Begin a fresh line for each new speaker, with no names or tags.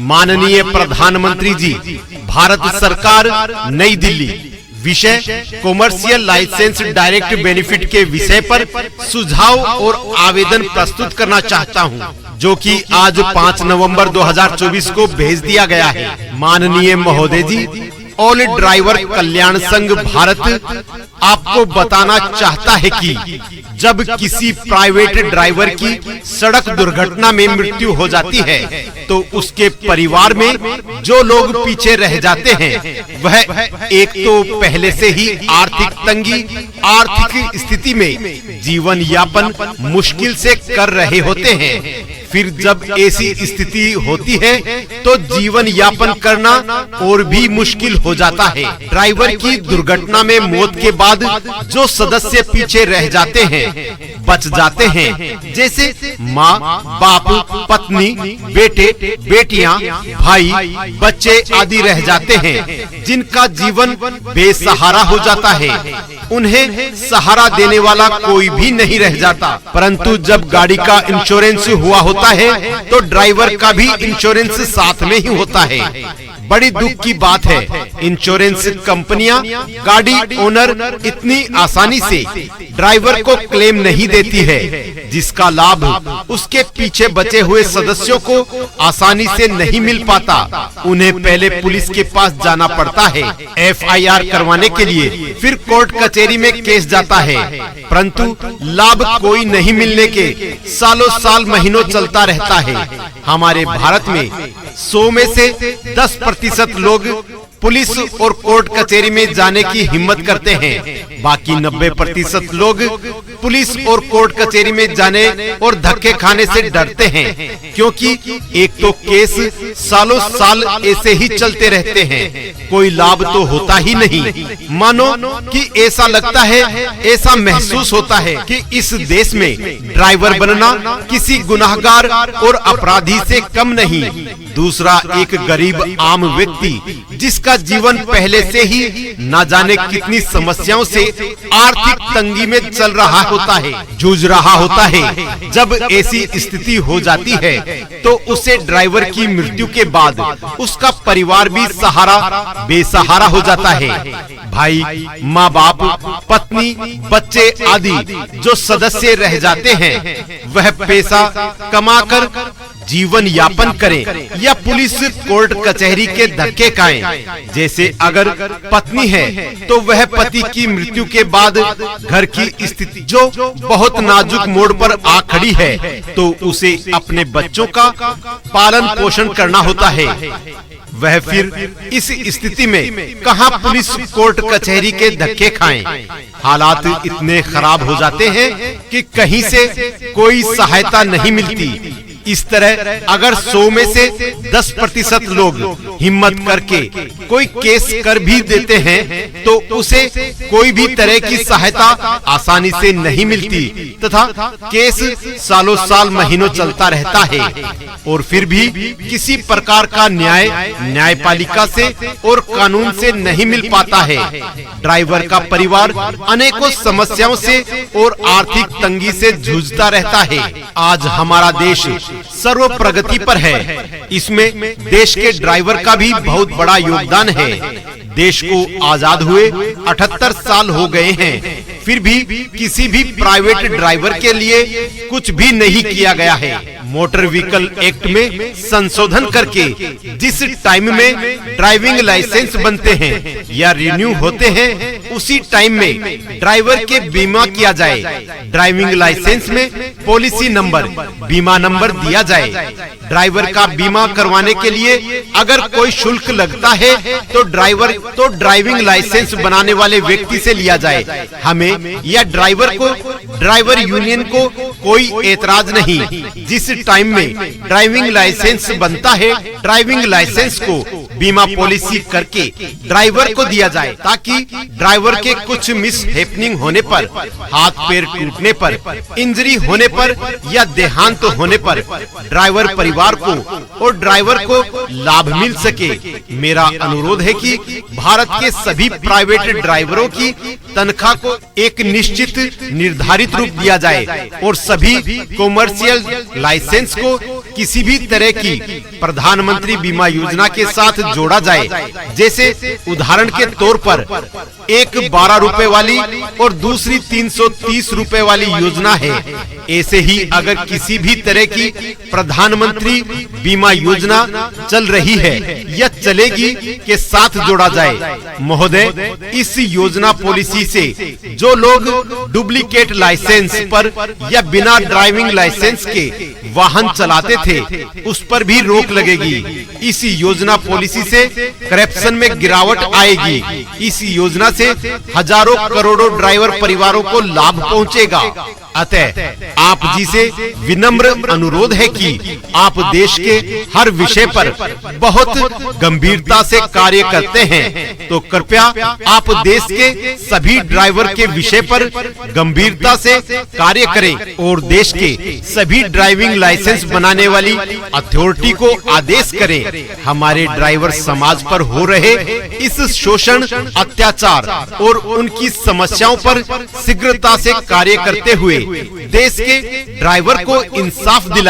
माननीय प्रधानमंत्री जी, भारत सरकार, नई दिल्ली। विषय कॉमर्शियल लाइसेंस डायरेक्ट बेनिफिट के विषय पर सुझाव और आवेदन प्रस्तुत करना चाहता हूं, जो कि आज 5 नवंबर 2024 को भेज दिया गया है। माननीय महोदय जी, ऑल ड्राइवर कल्याण संघ भारत आपको बताना चाहता है कि जब किसी प्राइवेट ड्राइवर की सड़क दुर्घटना में मृत्यु हो जाती है तो उसके परिवार में जो लोग पीछे रह जाते हैं वह एक तो पहले से ही आर्थिक तंगी, आर्थिक स्थिति में जीवन यापन मुश्किल से कर रहे होते हैं। फिर जब ऐसी स्थिति होती है तो जीवन यापन करना और भी मुश्किल हो जाता है। ड्राइवर की दुर्घटना में मौत के बाद जो सदस्य पीछे रह जाते हैं, बच जाते हैं, जैसे माँ, बाप, पत्नी, बेटे, बेटियां, भाई, बच्चे आदि रह जाते हैं, जिनका जीवन बेसहारा हो जाता है। उन्हें सहारा देने वाला कोई भी नहीं रह जाता। परंतु जब गाड़ी का इंश्योरेंस हुआ होता है तो ड्राइवर का भी इंश्योरेंस साथ में ही होता है। बड़ी दुख की बात है, इंश्योरेंस कंपनियां, गाड़ी ओनर इतनी आसानी से ड्राइवर को क्लेम नहीं देती है, जिसका लाभ उसके पीछे बचे हुए सदस्यों को आसानी से नहीं मिल पाता। उन्हें पहले पुलिस के पास जाना पड़ता है FIR करवाने के लिए, फिर कोर्ट कचहरी में केस जाता है, परंतु लाभ कोई नहीं मिलने के सालों साल महीनों चलता रहता है। हमारे भारत में 100 में से 10% लोग पुलिस और कोर्ट कचहरी में जाने की हिम्मत करते हैं। बाकी 90% लोग पुलिस और कोर्ट कचहरी में जाने और धक्के खाने से डरते हैं, क्योंकि एक तो केस सालों साल ऐसे ही चलते रहते हैं, कोई लाभ तो होता ही नहीं। मानो कि ऐसा लगता है, ऐसा महसूस होता है कि इस देश में ड्राइवर बनना किसी गुनाहगार और अपराधी से कम नहीं। दूसरा, एक गरीब आम व्यक्ति जिसका जीवन पहले से ही न जाने कितनी समस्याओं से आर्थिक तंगी में चल रहा होता है, जूझ रहा होता है। जब ऐसी स्थिति हो जाती है तो उसे ड्राइवर की मृत्यु के बाद उसका परिवार भी सहारा बेसहारा हो जाता है। भाई, माँ बाप, पत्नी, बच्चे आदि जो सदस्य रह जाते हैं वह पैसा कमाकर जीवन यापन करें या पुलिस कोर्ट कचहरी के धक्के खाएं। जैसे अगर पत्नी है तो वह पति की मृत्यु के बाद घर की स्थिति जो बहुत नाजुक मोड़ पर आ खड़ी है तो उसे अपने बच्चों का पालन पोषण करना होता है। वह फिर इस स्थिति में कहां पुलिस कोर्ट कचहरी के धक्के खाएं। हालात इतने खराब हो जाते हैं कि कहीं से कोई सहायता नहीं मिलती। इस तरह अगर 100 में से 10% लोग हिम्मत करके कोई केस कर भी देते हैं तो उसे कोई भी तरह की सहायता आसानी से नहीं मिलती तथा केस सालों साल महीनों चलता रहता है और फिर भी किसी प्रकार का न्याय न्यायपालिका से और कानून से नहीं मिल पाता है। ड्राइवर का परिवार अनेकों समस्याओं से और आर्थिक तंगी से जूझता रहता है। आज हमारा देश सर्व प्रगति पर है, इसमें देश के ड्राइवर का भी बहुत बड़ा योगदान है। देश को आजाद हुए 78 साल हो गए हैं, फिर भी किसी भी प्राइवेट ड्राइवर के लिए कुछ भी नहीं किया गया है। मोटर व्हीकल एक्ट में संशोधन करके जिस टाइम में ड्राइविंग लाइसेंस बनते हैं या रिन्यू होते हैं उसी टाइम में ड्राइवर के बीमा किया जाए। ड्राइविंग लाइसेंस में पॉलिसी नंबर, बीमा नंबर दिया जाए। ड्राइवर का बीमा करवाने के लिए अगर कोई शुल्क लगता है तो ड्राइविंग लाइसेंस बनाने वाले व्यक्ति से लिया जाए। हमें या ड्राइवर को, ड्राइवर यूनियन को कोई एतराज नहीं। जिस टाइम में ड्राइविंग लाइसेंस बनता है, ड्राइविंग लाइसेंस को बीमा पॉलिसी करके ड्राइवर को दिया जाए, ताकि ड्राइवर के कुछ मिस हैपनिंग होने पर, हाथ पैर टूटने पर, इंजरी होने पर या देहांत होने पर ड्राइवर परिवार को और ड्राइवर को लाभ मिल सके। मेरा अनुरोध है कि भारत के सभी प्राइवेट ड्राइवरों की तनख्वाह को एक निश्चित निर्धारित रूप दिया जाए और सभी कॉमर्शियल लाइसेंस को किसी भी तरह की प्रधानमंत्री बीमा योजना के साथ जोड़ा जाए, जैसे उदाहरण के तौर पर एक 12 रुपए वाली और दूसरी 330 रुपए वाली योजना है, ऐसे ही अगर किसी भी तरह की प्रधानमंत्री बीमा योजना चल रही है या चलेगी के साथ जोड़ा जाए। महोदय, इस योजना पॉलिसी से जो लोग डुप्लीकेट लाइसेंस पर या बिना ड्राइविंग लाइसेंस के वाहन चलाते थे, उस पर भी रोक लगेगी। इस योजना पॉलिसी से करप्शन में गिरावट आएगी। इस योजना से हजारों करोड़ों ड्राइवर परिवारों को लाभ पहुंचेगा। अतः आप जी से विनम्र अनुरोध है कि आप देश के हर विषय पर बहुत गंभीरता से कार्य करते हैं, तो कृपया आप देश के सभी ड्राइवर के विषय पर गंभीरता से कार्य करें और देश के सभी ड्राइविंग लाइसेंस बनाने वाली अथॉरिटी को आदेश करें। हमारे ड्राइवर समाज पर हो रहे इस शोषण, अत्याचार और उनकी समस्याओं पर शीघ्रता से कार्य करते हुए देश के ड्राइवर को इंसाफ दिलाएं।